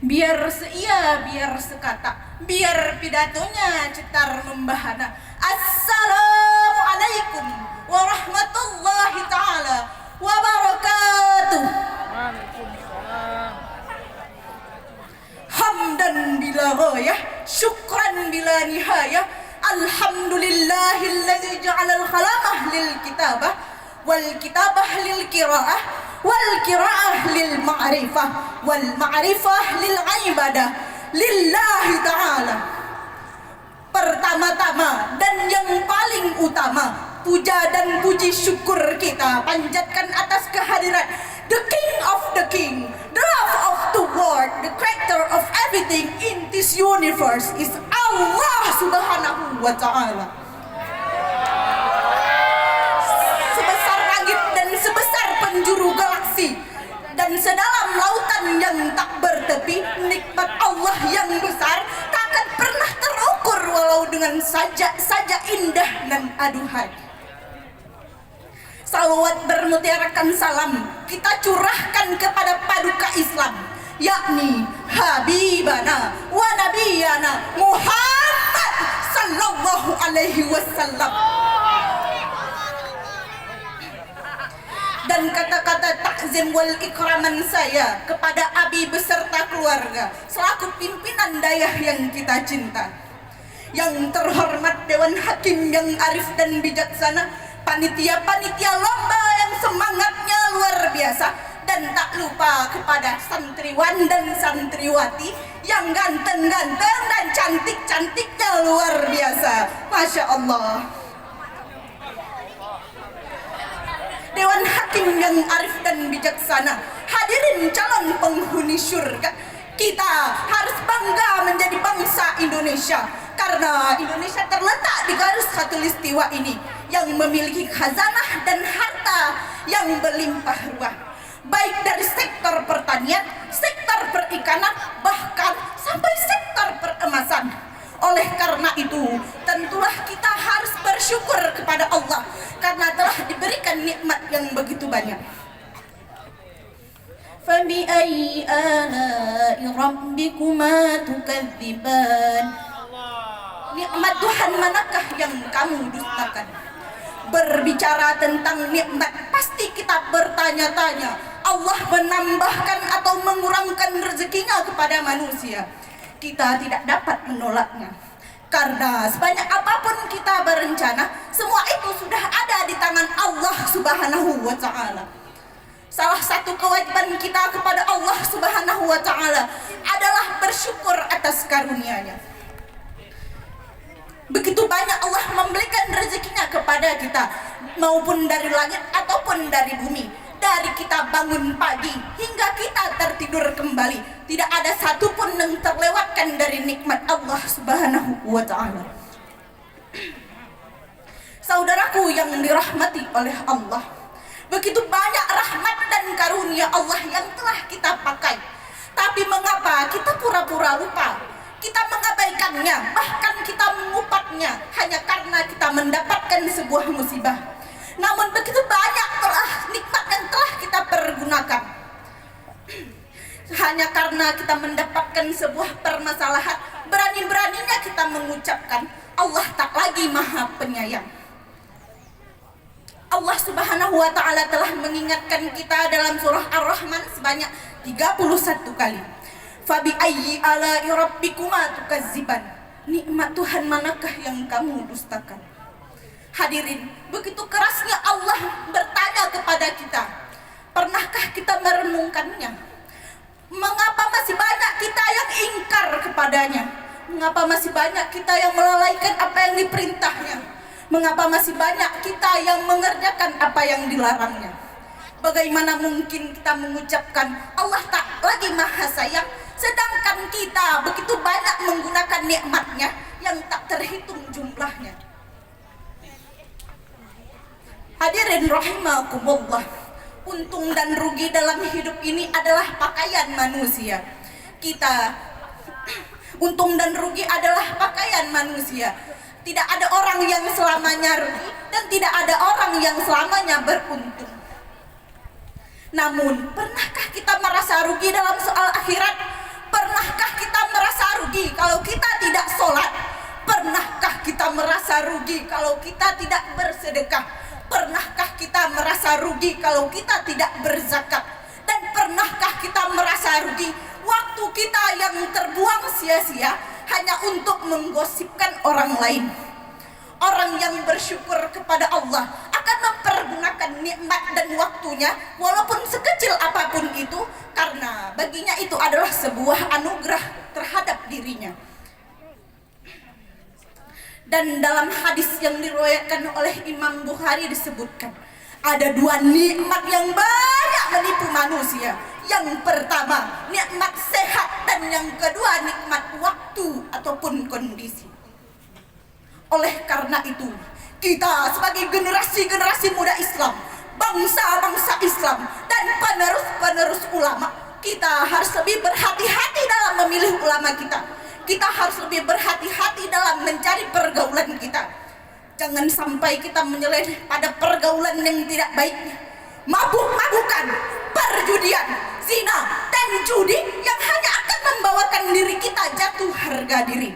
Biar seia, biar sekata, biar pidatonya cetar membahana. Assalamualaikum warahmatullahi ta'ala wabarakatuh. Waalaikumsalam. Hamdan bila ghayah, syukran bila nihayah. Alhamdulillahilladzi ja'alal khalamah lil kitabah wal kitabah lil qiraah wal qiraah lil ma'rifah wal ma'rifah lil ibadah lillahi ta'ala. Pertama-tama dan yang paling utama, puja dan puji syukur kita panjatkan atas kehadiran the King of the King, the love of the world, the creator of everything in this universe is Allah Subhanahu wa Ta'ala. Sebesar langit dan sebesar penjuru galaksi dan sedalam lautan yang tak bertepi, nikmat Allah yang besar takkan pernah terukur walau dengan saja indah dan aduhai. Salawat bermutiarakan salam kita curahkan kepada paduka Islam, yakni Habibana wa Nabiyana Muhammad sallallahu alaihi wasallam. Dan kata-kata takzim wal ikraman saya kepada Abi beserta keluarga selaku pimpinan dayah yang kita cinta. Yang terhormat Dewan Hakim yang arif dan bijaksana, panitia-panitia lomba yang semangatnya luar biasa, dan tak lupa kepada santriwan dan santriwati yang ganteng-ganteng dan cantik-cantiknya luar biasa. Masya Allah. Dewan Hakim yang arif dan bijaksana, hadirin calon penghuni surga, kita harus bangga menjadi bangsa Indonesia karena Indonesia terletak di garis khatulistiwa ini yang memiliki khazanah dan harta yang berlimpah ruah, baik dari sektor pertanian, sektor perikanan, bahkan sampai sektor peremasan. Oleh karena itu, tentulah kita harus bersyukur kepada Allah karena telah diberikan nikmat yang begitu banyak. فَبِأَيِّ آلَاءِ رَبِّكُمَا تُكَذِّبَانِ. Nikmat Tuhan manakah yang kamu dustakan? Berbicara tentang nikmat, pasti kita bertanya-tanya, Allah menambahkan atau mengurangkan rezekinya kepada manusia. Kita tidak dapat menolaknya karena sebanyak apapun kita berencana, semua itu sudah ada di tangan Allah Subhanahu wa Ta'ala. Salah satu kewajiban kita kepada Allah Subhanahu wa Ta'ala adalah bersyukur atas karunia-Nya. Begitu banyak Allah memberikan rezekinya kepada kita, maupun dari langit ataupun dari bumi. Dari kita bangun pagi hingga kita tertidur kembali, tidak ada satupun yang terlewatkan dari nikmat Allah Subhanahu wa Ta'ala. Saudaraku yang dirahmati oleh Allah, begitu banyak rahmat dan karunia Allah yang telah kita pakai, tapi mengapa kita pura-pura lupa? Kita mengabaikannya, bahkan kita mengupatnya hanya karena kita mendapatkan sebuah musibah. Namun begitu banyak telah nikmat yang telah kita pergunakan hanya karena kita mendapatkan sebuah permasalahan, berani-beraninya kita mengucapkan Allah tak lagi Maha Penyayang. Allah Subhanahu wa Ta'ala telah mengingatkan kita dalam surah Ar-Rahman sebanyak 31 kali. Fabi ayyi ala'i rabbikuma tukazziban. Nikmat Tuhan manakah yang kamu dustakan? Hadirin, begitu kerasnya Allah bertanya kepada kita. Pernahkah kita merenungkannya? Mengapa masih banyak kita yang ingkar kepadanya? Mengapa masih banyak kita yang melalaikan apa yang diperintahnya? Mengapa masih banyak kita yang mengerjakan apa yang dilarangnya? Bagaimana mungkin kita mengucapkan Allah tak lagi Maha Sayang, sedangkan kita begitu banyak menggunakan nikmatnya yang tak terhitung jumlahnya? Hadirin rahimakumullah, untung dan rugi dalam hidup ini adalah pakaian manusia. Untung dan rugi adalah pakaian manusia. Tidak ada orang yang selamanya rugi dan tidak ada orang yang selamanya beruntung. Namun, pernahkah kita merasa rugi dalam soal akhirat? Pernah Pernahkah kita merasa rugi kalau kita tidak sholat? Pernahkah kita merasa rugi kalau kita tidak bersedekah? Pernahkah kita merasa rugi kalau kita tidak berzakat? Dan pernahkah kita merasa rugi waktu kita yang terbuang sia-sia hanya untuk menggosipkan orang lain? Orang yang bersyukur kepada Allah akan mempergunakan nikmat dan waktunya walaupun sekecil apapun itu, karena baginya itu adalah sebuah anugerah terhadap dirinya. Dan dalam hadis yang diriwayatkan oleh Imam Bukhari disebutkan ada dua nikmat yang banyak menipu manusia. Yang pertama nikmat sehat, dan yang kedua nikmat waktu ataupun kondisi. Oleh karena itu, kita sebagai generasi muda Islam, bangsa-bangsa Islam, dan penerus-penerus ulama, kita harus lebih berhati-hati dalam memilih ulama kita. Kita harus lebih berhati-hati dalam mencari pergaulan kita. Jangan sampai kita menyeleweng pada pergaulan yang tidak baik. Mabuk-mabukan, perjudian, zina, dan judi yang hanya akan membawakan diri kita jatuh harga diri.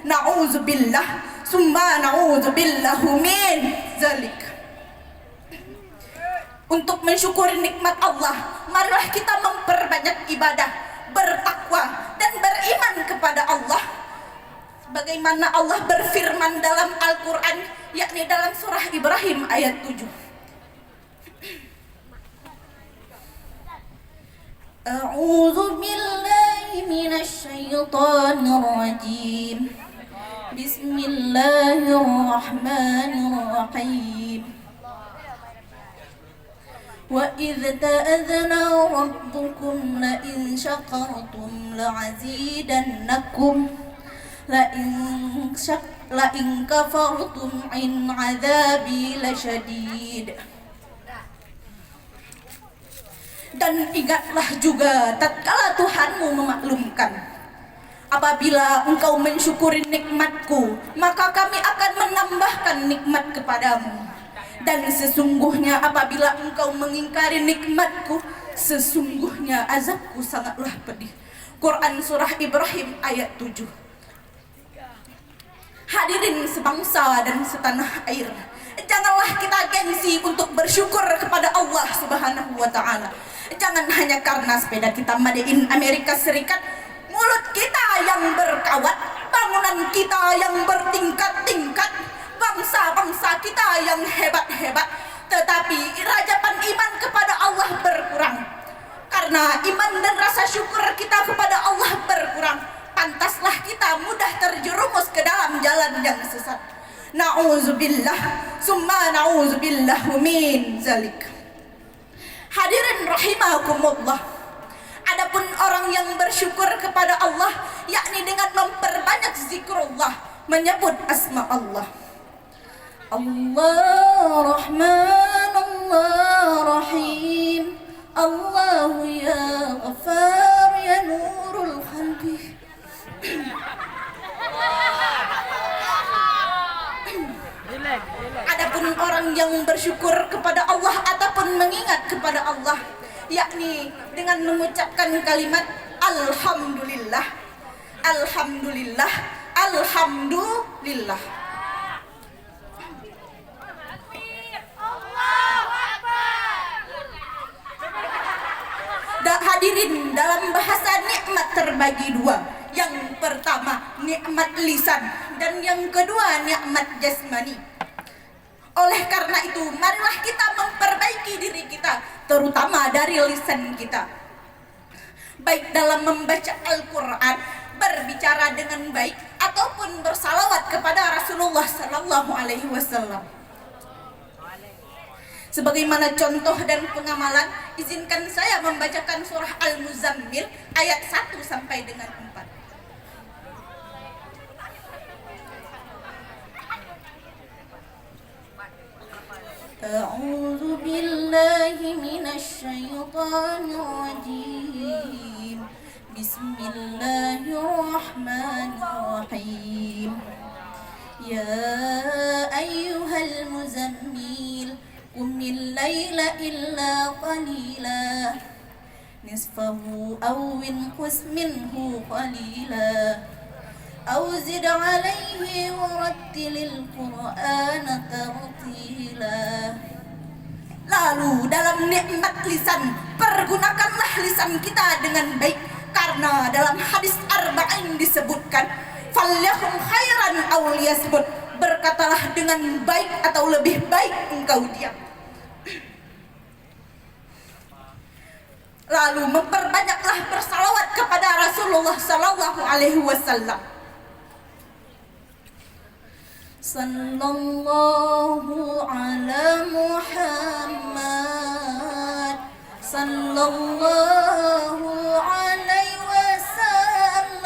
Na'udzubillah, summa na'udzubillahu min zalik. Untuk mensyukuri nikmat Allah, marilah kita memperbanyak ibadah, bertakwa, dan beriman kepada Allah. Bagaimana Allah berfirman dalam Al-Quran, yakni dalam surah Ibrahim ayat 7. A'udzu billahi minasy syaithanir rajim. Bismillahirrahmanirrahim. Wa idz ta'adzana rabbukum la in syakartum la'azidannakum la in kafartum in 'adzabi lasyadid. Dan ingatlah juga tatkala Tuhanmu memaklumkan, apabila engkau mensyukuri nikmatku, maka kami akan menambahkan nikmat kepadamu. Dan sesungguhnya apabila engkau mengingkari nikmatku, sesungguhnya azabku sangatlah pedih. Quran surah Ibrahim ayat 7. Hadirin sebangsa dan setanah air, janganlah kita gengsi untuk bersyukur kepada Allah Subhanahu wa ta'ala. Jangan hanya karena sepeda kita made in Amerika Serikat, mulut kita yang berkawat, bangunan kita yang bertingkat-tingkat, bangsa-bangsa kita yang hebat-hebat, tetapi rajapan iman kepada Allah berkurang. Karena iman dan rasa syukur kita kepada Allah berkurang, pantaslah kita mudah terjerumus ke dalam jalan yang sesat. Na'udzubillah, summa na'udzubillahu min zalik. Hadirin rahimakumullah, adapun orang yang bersyukur kepada Allah, yakni dengan memperbanyak zikrullah, menyebut asma Allah. Allah Rahman, Allah Rahim, Allahu ya Ghaffar ya Nurul Qalbi. Adapun orang yang bersyukur kepada Allah ataupun mengingat kepada Allah, yakni dengan mengucapkan kalimat Alhamdulillah, Alhamdulillah, Alhamdulillah. Hadirin, dalam bahasa nikmat terbagi dua. Yang pertama nikmat lisan, dan yang kedua nikmat jasmani. Oleh karena itu, marilah kita memperbaiki diri kita, terutama dari lisan kita, baik dalam membaca Al-Quran, berbicara dengan baik, ataupun bersalawat kepada Rasulullah Sallallahu Alaihi Wasallam. Sebagaimana contoh dan pengamalan, izinkan saya membacakan surah Al-Muzammil ayat 1 sampai dengan 4. A'udzu billahi minasy syaithanir rajim. Bismillahirrahmanirrahim. Ya ayyuhal muzammil, qumil laila illa qalila nisfahu aw inqus minhu qalila aw zid alaihi warattilil qur'ana tartila. Lalu dalam nikmat lisan, pergunakanlah lisan kita dengan baik, karena dalam hadis arba'in disebutkan falyakum khairan aw liyasmut, berkatalah dengan baik atau lebih baik engkau diam. Lalu memperbanyaklah bersalawat kepada Rasulullah sallallahu alaihi wasallam. Sallallahu ala Muhammad, sallallahu alaihi wasallam,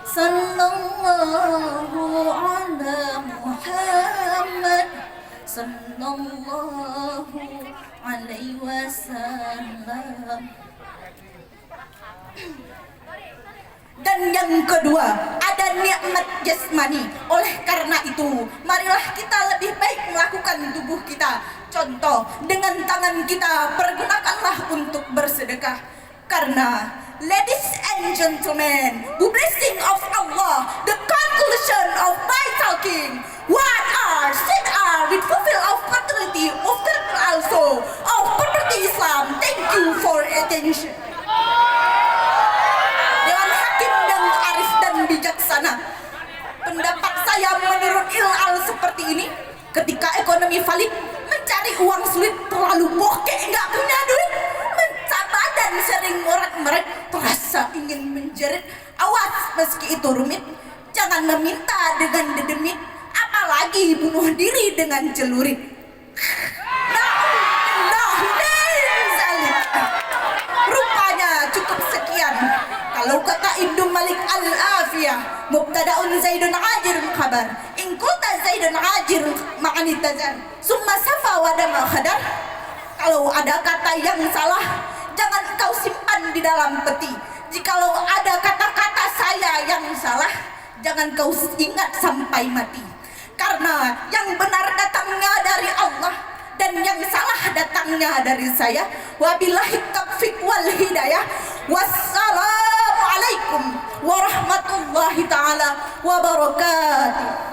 sallallahu ala Muhammad, sallallahu alaihi wasallam. Dan yang kedua, ada nikmat jasmani. Oleh karena itu, marilah kita lebih baik melakukan tubuh kita. Contoh, dengan tangan kita pergunakanlah untuk bersedekah. Karena, ladies and gentlemen, the blessing of Allah, the conclusion of my talking, what are, sit are, with fulfill of fertility, of also, of property Islam. Thank you for attention. Dewan Hakim dan arif dan bijaksana, pendapat saya menurut Hilal seperti ini. Ketika ekonomi valid, mencari uang sulit, terlalu bokeh, nggak punya duit, mencatat dan sering morat-morat, terasa ingin menjerit. Awas, meski itu rumit, jangan meminta dengan dedemit, apalagi bunuh diri dengan celurit. Rupanya cukup sekian. Kalau kata Ibnu Malik Al-Afiyah, mubtada'un Zaidun ajirun khabar, in qulta Zaidun ajirun ma'ani tazar, summa safa wa dama khadar. Kalau ada kata yang salah, jangan kau simpan di dalam peti. Jikalau ada kata-kata saya yang salah, jangan kau ingat sampai mati. Karena yang benar datangnya dari Allah, dan yang salah datangnya dari saya. Wabillahi taufiq wal hidayah. Wassalamualaikum warahmatullahi taala wabarakatuh.